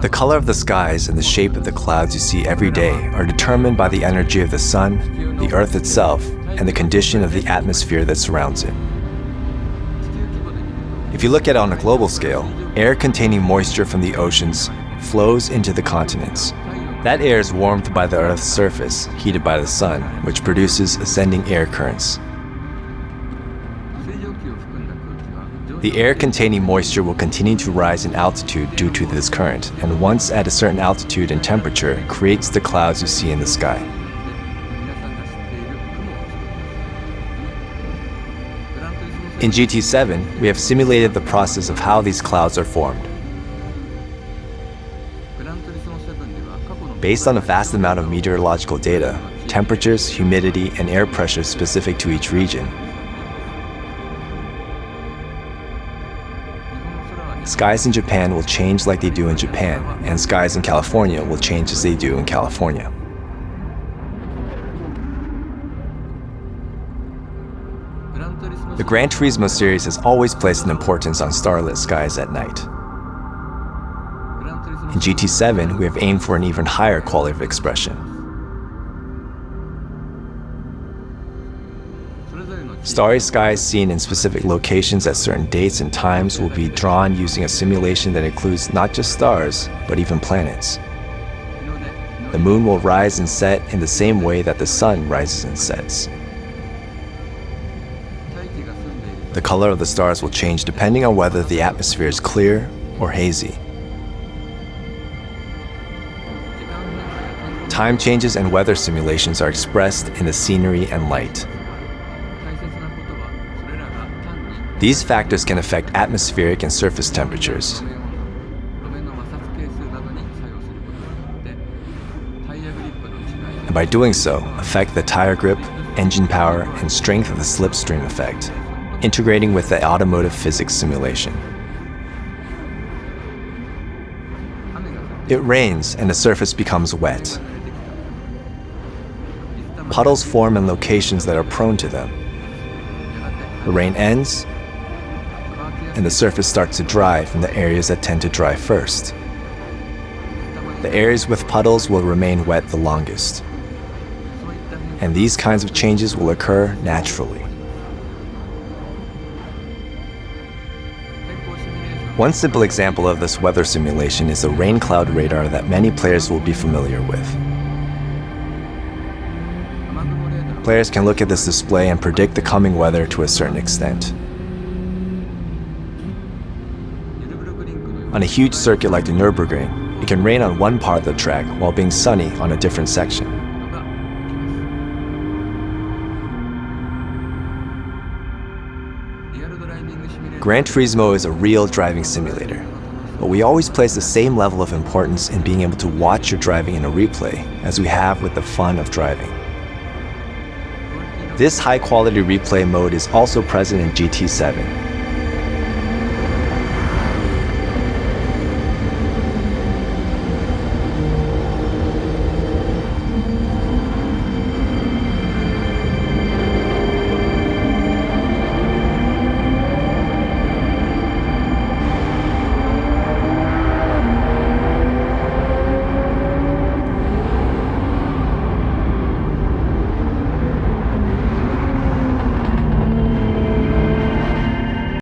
The color of the skies and the shape of the clouds you see every day are determined by the energy of the sun, the earth itself, and the condition of the atmosphere that surrounds it. If you look at it on a global scale, air containing moisture from the oceans flows into the continents. That air is warmed by the Earth's surface, heated by the sun, which produces ascending air currents. The air containing moisture will continue to rise in altitude due to this current, and once at a certain altitude and temperature, creates the clouds you see in the sky. In GT7, we have simulated the process of how these clouds are formed. Based on a vast amount of meteorological data, temperatures, humidity, and air pressure specific to each region, skies in Japan will change like they do in Japan, and skies in California will change as they do in California. The Gran Turismo series has always placed an importance on starlit skies at night. In GT7, we have aimed for an even higher quality of expression. Starry skies seen in specific locations at certain dates and times will be drawn using a simulation that includes not just stars, but even planets. The moon will rise and set in the same way that the sun rises and sets. The color of the stars will change depending on whether the atmosphere is clear or hazy. Time changes and weather simulations are expressed in the scenery and light. These factors can affect atmospheric and surface temperatures. And by doing so, affect the tire grip, engine power, and strength of the slipstream effect, integrating with the automotive physics simulation. It rains and the surface becomes wet. Puddles form in locations that are prone to them. The rain ends, and the surface starts to dry from the areas that tend to dry first. The areas with puddles will remain wet the longest. And these kinds of changes will occur naturally. One simple example of this weather simulation is the rain cloud radar that many players will be familiar with. Players can look at this display and predict the coming weather to a certain extent. On a huge circuit like the Nürburgring, it can rain on one part of the track while being sunny on a different section. Gran Turismo is a real driving simulator, but we always place the same level of importance in being able to watch your driving in a replay as we have with the fun of driving. This high-quality replay mode is also present in GT7.